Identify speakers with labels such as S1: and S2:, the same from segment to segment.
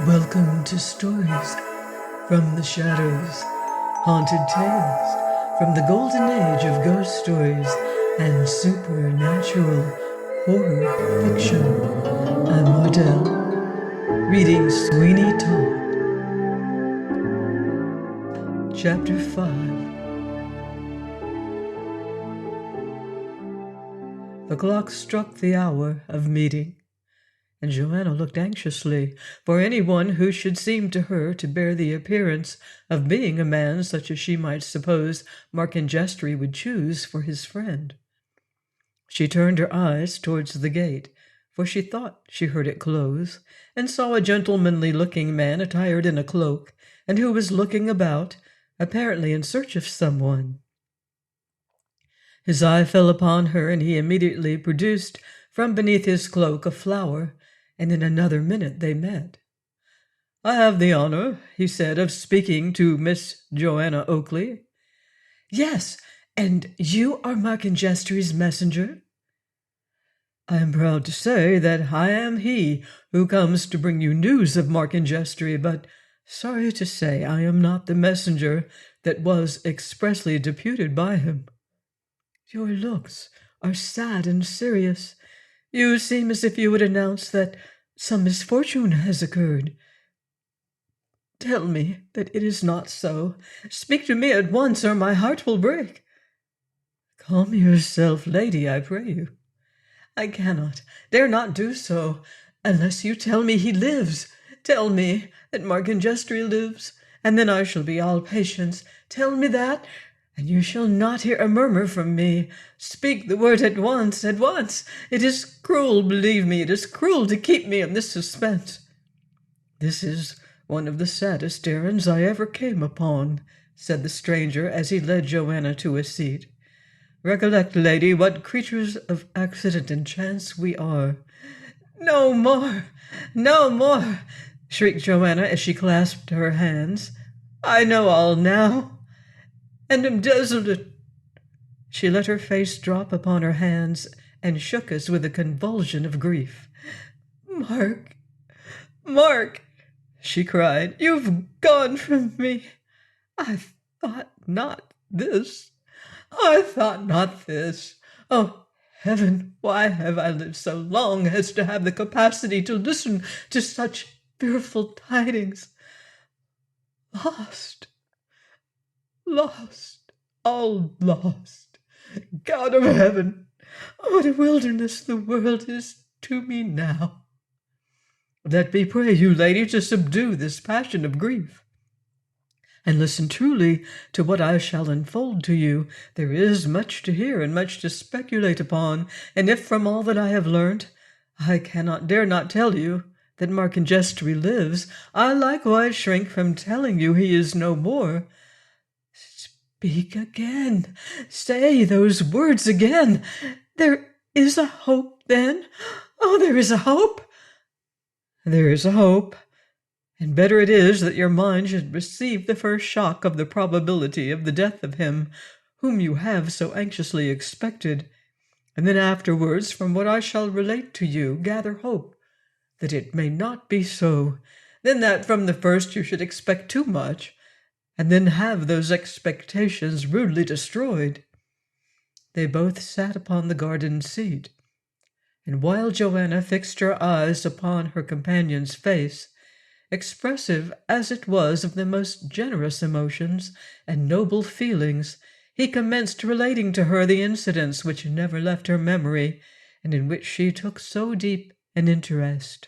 S1: Welcome to Stories from the Shadows, haunted tales from the golden age of ghost stories and supernatural horror fiction. I'm Mardell, reading Sweeney Todd. Chapter 5. The clock struck the hour of meeting, and Joanna looked anxiously for anyone who should seem to her to bear the appearance of being a man such as she might suppose Markin Jeffery would choose for his friend. She turned her eyes towards the gate, for she thought she heard it close, and saw a gentlemanly-looking man attired in a cloak, and who was looking about, apparently in search of someone. His eye fell upon her, and he immediately produced from beneath his cloak a flower, and in another minute they met. "I have the honor," he said, "of speaking to Miss Joanna Oakley." "Yes, and you are Markin Jeffery's messenger?" "I am proud to say that I am he who comes to bring you news of Markin Jeffery, but sorry to say I am not the messenger that was expressly deputed by him." "Your looks are sad and serious. You seem as if you would announce that some misfortune has occurred. Tell me that it is not so. Speak to me at once, or my heart will break." "Calm yourself, lady, I pray you." "I cannot, dare not do so, unless you tell me he lives. Tell me that Markin Jeffery lives, and then I shall be all patience. Tell me that, and you shall not hear a murmur from me. Speak the word at once, at once. It is cruel, believe me, it is cruel to keep me in this suspense." "This is one of the saddest errands I ever came upon," said the stranger as he led Joanna to a seat. "Recollect, lady, what creatures of accident and chance we are." "No more, no more," shrieked Joanna as she clasped her hands. "I know all now, and am desolate." She let her face drop upon her hands and shook as with a convulsion of grief. "Mark, Mark," she cried, "you've gone from me. I thought not this. I thought not this. Oh, heaven, why have I lived so long as to have the capacity to listen to such fearful tidings? Lost, lost, all lost. God of heaven, what a wilderness the world is to me now." "Let me pray you, lady, to subdue this passion of grief, and listen truly to what I shall unfold to you. There is much to hear and much to speculate upon, and if from all that I have learnt I dare not tell you that Markin Jeffery lives, I likewise shrink from telling you he is no more. Speak again. Say those words again. There is a hope, then? Oh, there is a hope." "There is a hope, and better it is that your mind should receive the first shock of the probability of the death of him whom you have so anxiously expected, and then afterwards, from what I shall relate to you, gather hope that it may not be so, then that from the first you should expect too much, and then have those expectations rudely destroyed." They both sat upon the garden seat, and while Joanna fixed her eyes upon her companion's face, expressive as it was of the most generous emotions and noble feelings, he commenced relating to her the incidents which never left her memory, and in which she took so deep an interest.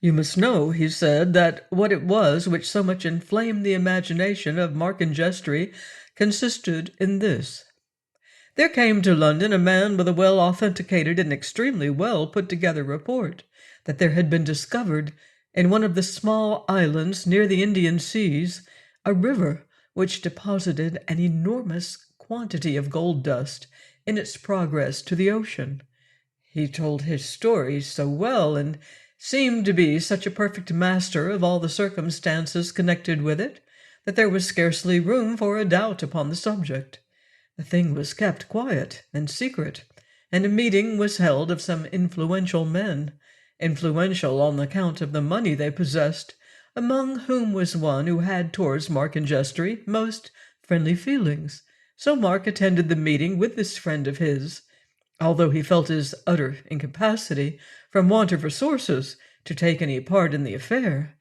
S1: "You must know," he said, "that what it was which so much inflamed the imagination of Markin Jeffery consisted in this. There came to London a man with a well-authenticated and extremely well-put-together report that there had been discovered in one of the small islands near the Indian seas a river which deposited an enormous quantity of gold dust in its progress to the ocean. He told his story so well, and seemed to be such a perfect master of all the circumstances connected with it, that there was scarcely room for a doubt upon the subject. The thing was kept quiet and secret, and a meeting was held of some influential men, influential on account of the money they possessed, among whom was one who had towards Mark and Jestry most friendly feelings. So Mark attended the meeting with this friend of his, although he felt his utter incapacity, from want of resources, to take any part in the affair.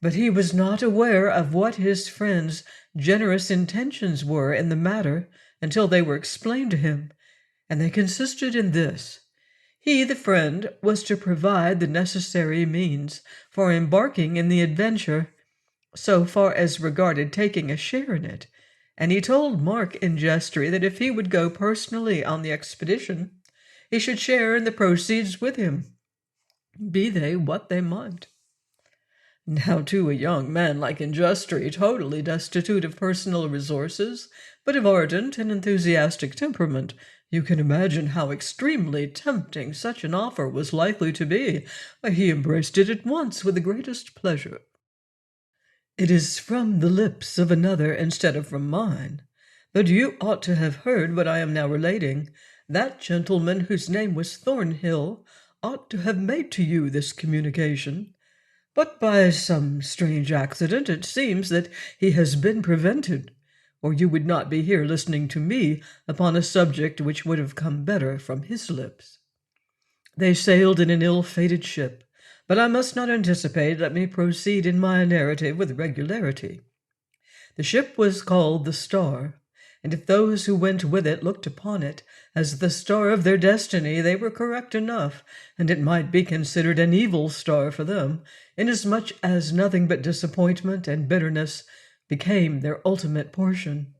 S1: But he was not aware of what his friend's generous intentions were in the matter until they were explained to him, and they consisted in this. He, the friend, was to provide the necessary means for embarking in the adventure, so far as regarded taking a share in it, and he told Mark and Jestry that if he would go personally on the expedition, he should share in the proceeds with him, be they what they might. Now, to a young man like Industry, totally destitute of personal resources, but of ardent and enthusiastic temperament, you can imagine how extremely tempting such an offer was likely to be. He embraced it at once with the greatest pleasure. It is from the lips of another instead of from mine, but you ought to have heard what I am now relating. That gentleman, whose name was Thornhill, ought to have made to you this communication. But by some strange accident it seems that he has been prevented, or you would not be here listening to me upon a subject which would have come better from his lips. They sailed in an ill-fated ship, but I must not anticipate. Let me proceed in my narrative with regularity. The ship was called the Star, and if those who went with it looked upon it as the star of their destiny, they were correct enough, and it might be considered an evil star for them, inasmuch as nothing but disappointment and bitterness became their ultimate portion.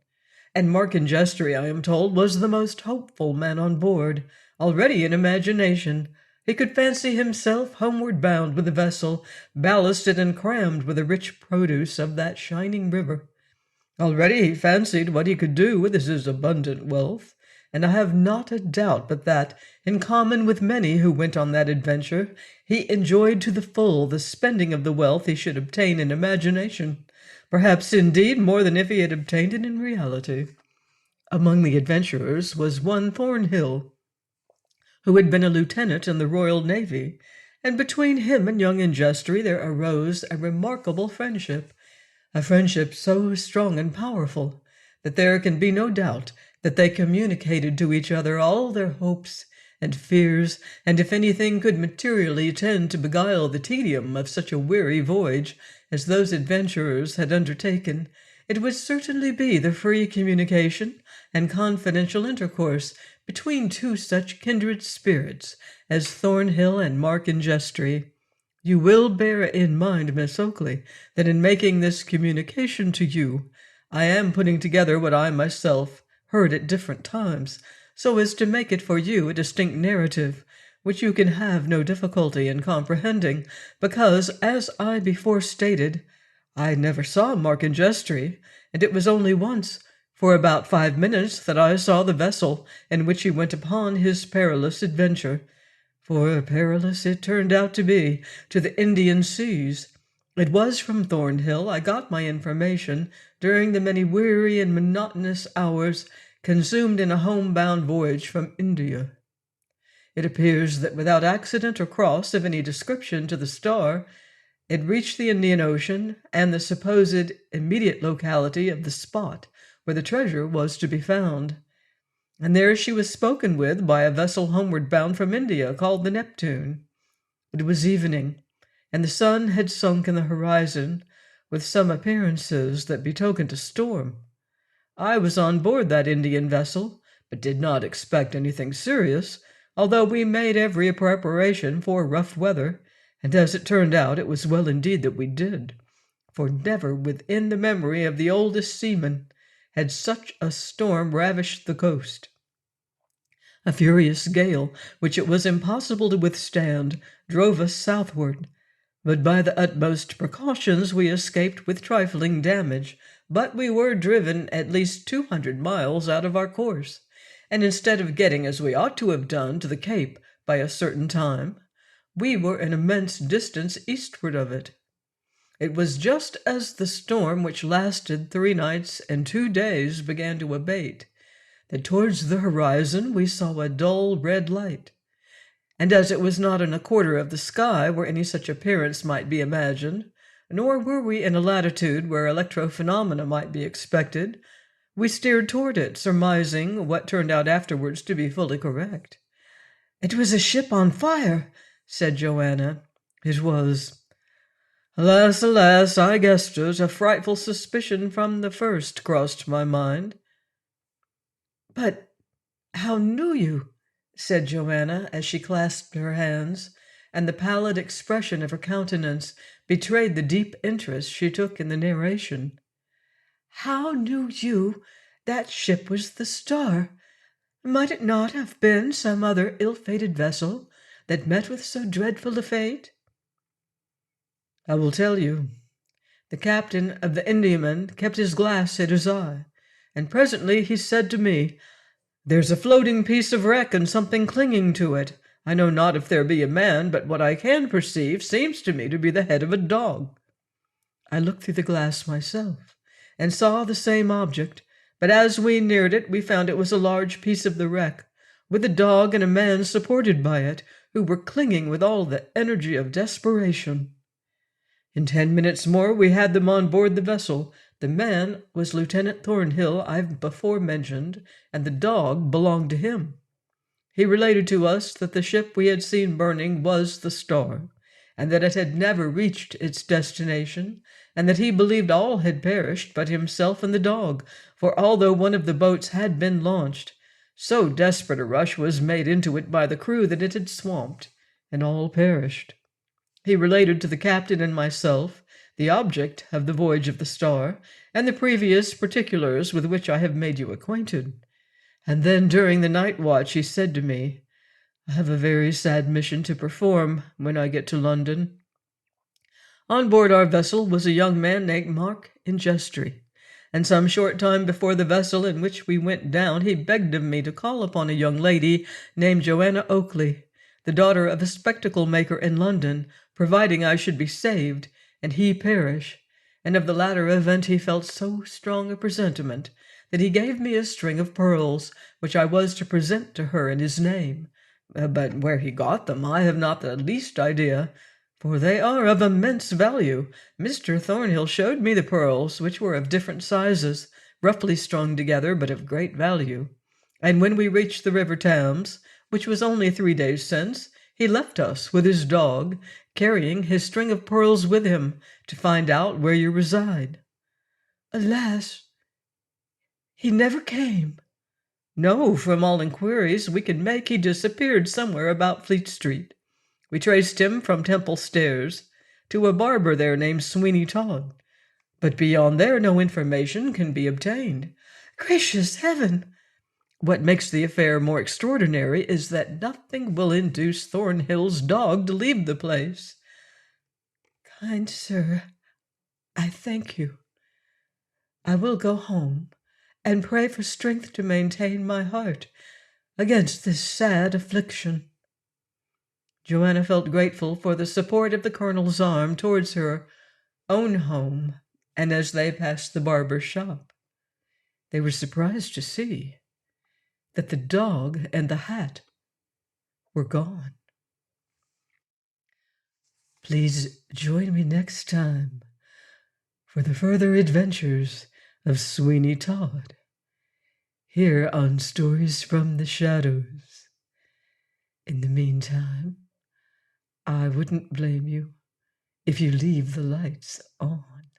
S1: And Mark and Jestry, I am told, was the most hopeful man on board. Already in imagination he could fancy himself homeward bound with the vessel, ballasted and crammed with the rich produce of that shining river. Already he fancied what he could do with his abundant wealth, and I have not a doubt but that, in common with many who went on that adventure, he enjoyed to the full the spending of the wealth he should obtain in imagination, perhaps indeed more than if he had obtained it in reality. Among the adventurers was one Thornhill, who had been a lieutenant in the Royal Navy, and between him and young Industry there arose a remarkable friendship, a friendship so strong and powerful that there can be no doubt that they communicated to each other all their hopes and fears, and if anything could materially tend to beguile the tedium of such a weary voyage as those adventurers had undertaken, it would certainly be the free communication and confidential intercourse between two such kindred spirits as Thornhill and Mark and Jestry. You will bear in mind, Miss Oakley, that in making this communication to you, I am putting together what I myself heard at different times, so as to make it for you a distinct narrative, which you can have no difficulty in comprehending, because, as I before stated, I never saw Mark and Jestry, and it was only once, for about 5 minutes, that I saw the vessel in which he went upon his perilous adventure. For perilous it turned out to be, to the Indian seas. It was from Thornhill I got my information during the many weary and monotonous hours consumed in a homebound voyage from India. It appears that without accident or cross of any description to the Star, it reached the Indian Ocean and the supposed immediate locality of the spot where the treasure was to be found. And there she was spoken with by a vessel homeward bound from India called the Neptune. It was evening, and the sun had sunk in the horizon with some appearances that betokened a storm. I was on board that Indian vessel, but did not expect anything serious, although we made every preparation for rough weather, and as it turned out it was well indeed that we did, for never within the memory of the oldest seaman had such a storm ravished the coast. A furious gale, which it was impossible to withstand, drove us southward, but by the utmost precautions we escaped with trifling damage, but we were driven at least 200 miles out of our course, and instead of getting as we ought to have done to the Cape by a certain time, we were an immense distance eastward of it. It was just as the storm, which lasted 3 nights and 2 days, began to abate, that towards the horizon we saw a dull red light, and as it was not in a quarter of the sky where any such appearance might be imagined, nor were we in a latitude where electrophenomena might be expected, we steered toward it, surmising what turned out afterwards to be fully correct. "It was a ship on fire," said Joanna. "It was." "Alas, alas, I guessed it. A frightful suspicion from the first crossed my mind." "But how knew you?" said Joanna, as she clasped her hands, and the pallid expression of her countenance betrayed the deep interest she took in the narration. "How knew you that ship was the Star? Might it not have been some other ill-fated vessel that met with so dreadful a fate?" "I will tell you. The captain of the Indiaman kept his glass at his eye, and presently he said to me, 'There's a floating piece of wreck and something clinging to it. I know not if there be a man, but what I can perceive seems to me to be the head of a dog.' I looked through the glass myself, and saw the same object, but as we neared it, we found it was a large piece of the wreck, with a dog and a man supported by it, who were clinging with all the energy of desperation. In 10 minutes more we had them on board the vessel. The man was Lieutenant Thornhill I've before mentioned, and the dog belonged to him. He related to us that the ship we had seen burning was the Star, and that it had never reached its destination, and that he believed all had perished but himself and the dog, for although one of the boats had been launched, so desperate a rush was made into it by the crew that it had swamped, and all perished. He related to the captain and myself the object of the voyage of the Star, and the previous particulars with which I have made you acquainted. And then during the night watch he said to me, 'I have a very sad mission to perform when I get to London.' On board our vessel was a young man named Mark Ingestry, and some short time before the vessel in which we went down he begged of me to call upon a young lady named Joanna Oakley, the daughter of a spectacle maker in London, providing I should be saved, and he perish. And of the latter event he felt so strong a presentiment that he gave me a string of pearls, which I was to present to her in his name. But where he got them I have not the least idea, for they are of immense value. Mr. Thornhill showed me the pearls, which were of different sizes, roughly strung together, but of great value. And when we reached the river Thames, which was only 3 days since, he left us with his dog, carrying his string of pearls with him, to find out where you reside." "Alas, he never came." "No, from all inquiries we could make, he disappeared somewhere about Fleet Street. We traced him from Temple Stairs to a barber there named Sweeney Todd, but beyond there no information can be obtained." "Gracious heaven!" "What makes the affair more extraordinary is that nothing will induce Thornhill's dog to leave the place." "Kind sir, I thank you. I will go home and pray for strength to maintain my heart against this sad affliction." Joanna felt grateful for the support of the colonel's arm towards her own home, and as they passed the barber's shop, they were surprised to see that the dog and the hat were gone. Please join me next time for the further adventures of Sweeney Todd, here on Stories from the Shadows. In the meantime, I wouldn't blame you if you leave the lights on.